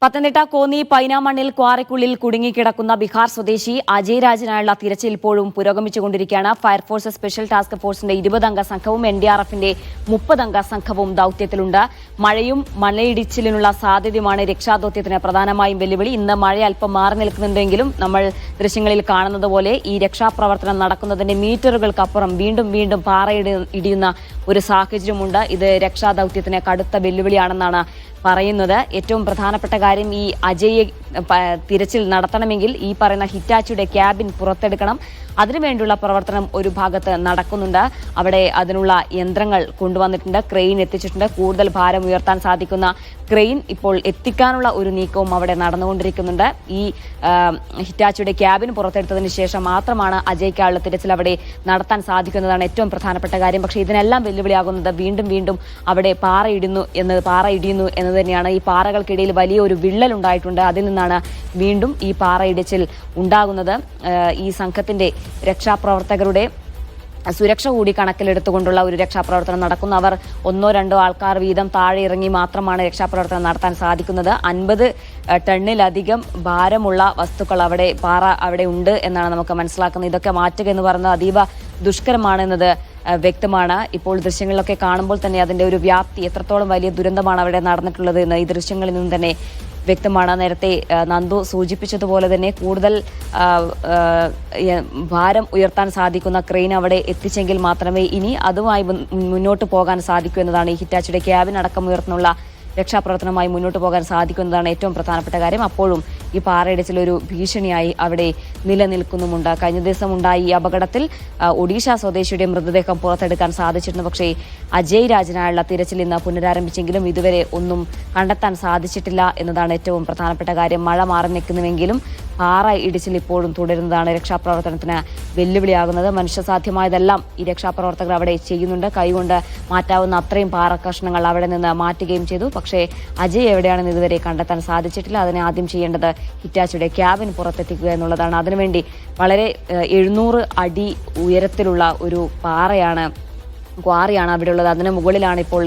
പത്തനംതിട്ട കോന്നി പൈനാമണ്ണിൽ ക്വാറിക്കുള്ളിൽ കുടുങ്ങിക്കിടക്കുന്ന ബീഹാർ സ്വദേശി അജയ് രാജിനായുള്ള തിരച്ചിൽ ഇപ്പോഴും പുരോഗമിച്ചുകൊണ്ടിരിക്കുകയാണ്. ഫയർഫോഴ്സ് സ്പെഷ്യൽ ടാസ്ക് ഫോഴ്സിന്റെ 20-അംഗ സംഘവും NDRFന്റെ 30-അംഗ സംഘവും ദൌത്യത്തിലുണ്ട്. മഴയും മലയിടിച്ചിലിനുള്ള സാധ്യതയുമാണ് രക്ഷാദൌത്യത്തിന് പ്രധാനമായും വെല്ലുവിളി. ഇന്ന് മഴ അല്പം മാറി നിൽക്കുന്നുണ്ടെങ്കിലും നമ്മൾ ദൃശ്യങ്ങളിൽ കാണുന്നത് പോലെ ഈ രക്ഷാപ്രവർത്തനം നടക്കുന്നതിന്റെ മീറ്ററുകൾക്കപ്പുറം വീണ്ടും പാറയിടിയുന്ന ഒരു സാഹചര്യമുണ്ട്. ഇത് രക്ഷാദൌത്യത്തിന് കടുത്ത വെല്ലുവിളിയാണെന്നാണ് പറയുന്നത്. ഏറ്റവും പ്രധാനപ്പെട്ട കാര്യം, ഈ അജയെ തിരച്ചിൽ നടത്തണമെങ്കിൽ ഈ പറയുന്ന ഹിറ്റാച്ചിയുടെ ക്യാബിൻ പുറത്തെടുക്കണം. അതിനുവേണ്ടിയുള്ള പ്രവർത്തനം ഒരു ഭാഗത്ത് നടക്കുന്നുണ്ട്. അവിടെ അതിനുള്ള യന്ത്രങ്ങൾ കൊണ്ടുവന്നിട്ടുണ്ട്, ക്രെയിൻ എത്തിച്ചിട്ടുണ്ട്. കൂടുതൽ ഭാരം ഉയർത്താൻ സാധിക്കുന്ന ക്രെയിൻ ഇപ്പോൾ എത്തിക്കാനുള്ള ഒരു നീക്കവും അവിടെ നടന്നുകൊണ്ടിരിക്കുന്നുണ്ട്. ഈ ഹിറ്റാച്ചിയുടെ ക്യാബിൻ പുറത്തെടുത്തതിന് ശേഷം മാത്രമാണ് അജയ്ക്കായുള്ള തിരച്ചിൽ അവിടെ നടത്താൻ സാധിക്കുന്നതാണ് ഏറ്റവും പ്രധാനപ്പെട്ട കാര്യം. പക്ഷേ ഇതിനെല്ലാം വെല്ലുവിളിയാകുന്നത് വീണ്ടും അവിടെ പാറ ഇടിയുന്നു എന്ന് തന്നെയാണ്. ഈ പാറകൾക്കിടയിൽ വലിയൊരു വിള്ളൽ ഉണ്ടായിട്ടുണ്ട്. അതിൽ നിന്നാണ് വീണ്ടും ഈ പാറ ഇടിച്ചിൽ ഉണ്ടാകുന്നത്. ഈ സംഘത്തിന്റെ രക്ഷാപ്രവർത്തകരുടെ സുരക്ഷ കൂടി കണക്കിലെടുത്തുകൊണ്ടുള്ള ഒരു രക്ഷാപ്രവർത്തനം നടക്കുന്നു. അവർ 1-2 ആൾക്കാർ വീതം താഴെ ഇറങ്ങി മാത്രമാണ് രക്ഷാപ്രവർത്തനം നടത്താൻ സാധിക്കുന്നത്. 50 ടണ്ണിലധികം ഭാരമുള്ള വസ്തുക്കൾ പാറ അവിടെ ഉണ്ട് എന്നാണ് നമുക്ക് മനസ്സിലാക്കുന്നത്. ഇതൊക്കെ മാറ്റുക എന്ന് പറയുന്നത് അതീവ ദുഷ്കരമാണെന്നത് വ്യക്തമാണ്. ഇപ്പോൾ ദൃശ്യങ്ങളിലൊക്കെ കാണുമ്പോൾ തന്നെ അതിന്റെ ഒരു വ്യാപ്തി, എത്രത്തോളം വലിയ ദുരന്തമാണ് അവിടെ നടന്നിട്ടുള്ളത് എന്ന് ഈ ദൃശ്യങ്ങളിൽ നിന്നും തന്നെ വ്യക്തമാണ്. നേരത്തെ നന്ദു സൂചിപ്പിച്ചതുപോലെ തന്നെ കൂടുതൽ ഭാരം ഉയർത്താൻ സാധിക്കുന്ന ക്രെയിൻ അവിടെ എത്തിച്ചെങ്കിൽ മാത്രമേ ഇനി അതുമായി മുന്നോട്ട് പോകാൻ സാധിക്കൂ എന്നതാണ്. ഈ ഹിറ്റാച്ചിയുടെ ക്യാബിൻ അടക്കം ഉയർത്തുന്നുള്ള രക്ഷാപ്രവർത്തനമായി മുന്നോട്ട് പോകാൻ സാധിക്കുന്നതാണ് ഏറ്റവും പ്രധാനപ്പെട്ട കാര്യം. അപ്പോഴും ഈ പാറയിടിച്ചിലൊരു ഭീഷണിയായി അവിടെ നിലനിൽക്കുന്നുമുണ്ട്. കഴിഞ്ഞ ദിവസം ഉണ്ടായ ഈ അപകടത്തിൽ ഒഡീഷ സ്വദേശിയുടെ മൃതദേഹം പുറത്തെടുക്കാൻ സാധിച്ചിരുന്നു. പക്ഷേ അജയ് രാജിനായുള്ള തിരച്ചിൽ ഇന്ന് പുനരാരംഭിച്ചെങ്കിലും ഇതുവരെ ഒന്നും കണ്ടെത്താൻ സാധിച്ചിട്ടില്ല എന്നതാണ് ഏറ്റവും പ്രധാനപ്പെട്ട കാര്യം. മഴ മാറി നിൽക്കുന്നുവെങ്കിലും പാറ ഇടിച്ചിൽ ഇപ്പോഴും തുടരുന്നതാണ് രക്ഷാപ്രവർത്തനത്തിന് വെല്ലുവിളിയാകുന്നത്. മനുഷ്യസാധ്യമായതെല്ലാം ഈ രക്ഷാപ്രവർത്തകർ അവിടെ ചെയ്യുന്നുണ്ട്. കൈകൊണ്ട് മാറ്റാവുന്ന അത്രയും പാറ കഷ്ണങ്ങൾ അവിടെ നിന്ന് മാറ്റുകയും ചെയ്തു. പക്ഷേ അജയ് എവിടെയാണെന്ന് ഇതുവരെ കണ്ടെത്താൻ സാധിച്ചിട്ടില്ല. അതിനെ ആദ്യം ചെയ്യേണ്ടത് ഹിറ്റാച്ചിയുടെ ക്യാബിൻ പുറത്തെത്തിക്കുക എന്നുള്ളതാണ്. അതിനുവേണ്ടി വളരെ 700 അടി ഉയരത്തിലുള്ള ഒരു ക്വാറിയാണ് അവിടെ ഉള്ളത്. അതിന് മുകളിലാണ് ഇപ്പോൾ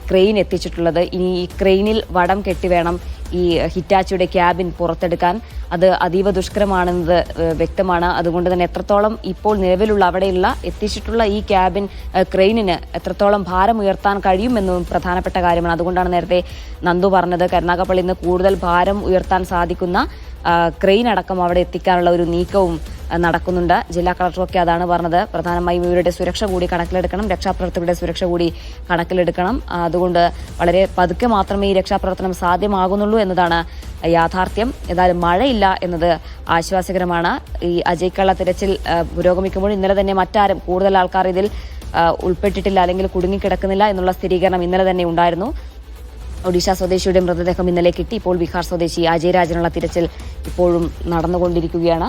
ക്രെയിൻ എത്തിച്ചിട്ടുള്ളത്. ഇനി ഈ ക്രെയിനിൽ വടം കെട്ടി വേണം ഈ ഹിറ്റാച്ചിയുടെ ക്യാബിൻ പുറത്തെടുക്കാൻ. അത് അതീവ ദുഷ്കരമാണെന്നത് വ്യക്തമാണ്. അതുകൊണ്ട് തന്നെ എത്രത്തോളം ഇപ്പോൾ നിലവിലുള്ള അവിടെയുള്ള എത്തിച്ചിട്ടുള്ള ഈ ക്യാബിൻ ക്രെയിനിന് എത്രത്തോളം ഭാരം ഉയർത്താൻ കഴിയുമെന്നും പ്രധാനപ്പെട്ട കാര്യമാണ്. അതുകൊണ്ടാണ് നേരത്തെ നന്ദു പറഞ്ഞത്, കരുനാഗപ്പള്ളിയിൽ നിന്ന് കൂടുതൽ ഭാരം ഉയർത്താൻ സാധിക്കുന്ന ക്രെയിൻ അടക്കം അവിടെ എത്തിക്കാനുള്ള ഒരു നീക്കവും നടക്കുന്നുണ്ട്. ജില്ലാ കളക്ടറൊക്കെ അതാണ് പറഞ്ഞത്. പ്രധാനമായും ഇവരുടെ സുരക്ഷ കൂടി കണക്കിലെടുക്കണം, രക്ഷാപ്രവർത്തകരുടെ സുരക്ഷ കൂടി കണക്കിലെടുക്കണം. അതുകൊണ്ട് വളരെ പതുക്കെ മാത്രമേ ഈ രക്ഷാപ്രവർത്തനം സാധ്യമാകുന്നുള്ളൂ എന്നതാണ് യാഥാർത്ഥ്യം. ഏതായാലും മഴയില്ല എന്നത് ആശ്വാസകരമാണ്. ഈ അജയ്ക്കുള്ള തിരച്ചിൽ പുരോഗമിക്കുമ്പോൾ ഇന്നലെ തന്നെ മറ്റാരും കൂടുതൽ ആൾക്കാർ ഇതിൽ ഉൾപ്പെട്ടിട്ടില്ല അല്ലെങ്കിൽ കുടുങ്ങിക്കിടക്കുന്നില്ല എന്നുള്ള സ്ഥിരീകരണം ഇന്നലെ തന്നെ ഉണ്ടായിരുന്നു. ഒഡീഷ സ്വദേശിയുടെ മൃതദേഹം ഇന്നലെ കിട്ടി. ഇപ്പോൾ ബീഹാർ സ്വദേശി അജയ് രാജിനുള്ള തിരച്ചിൽ ഇപ്പോഴും നടന്നുകൊണ്ടിരിക്കുകയാണ്.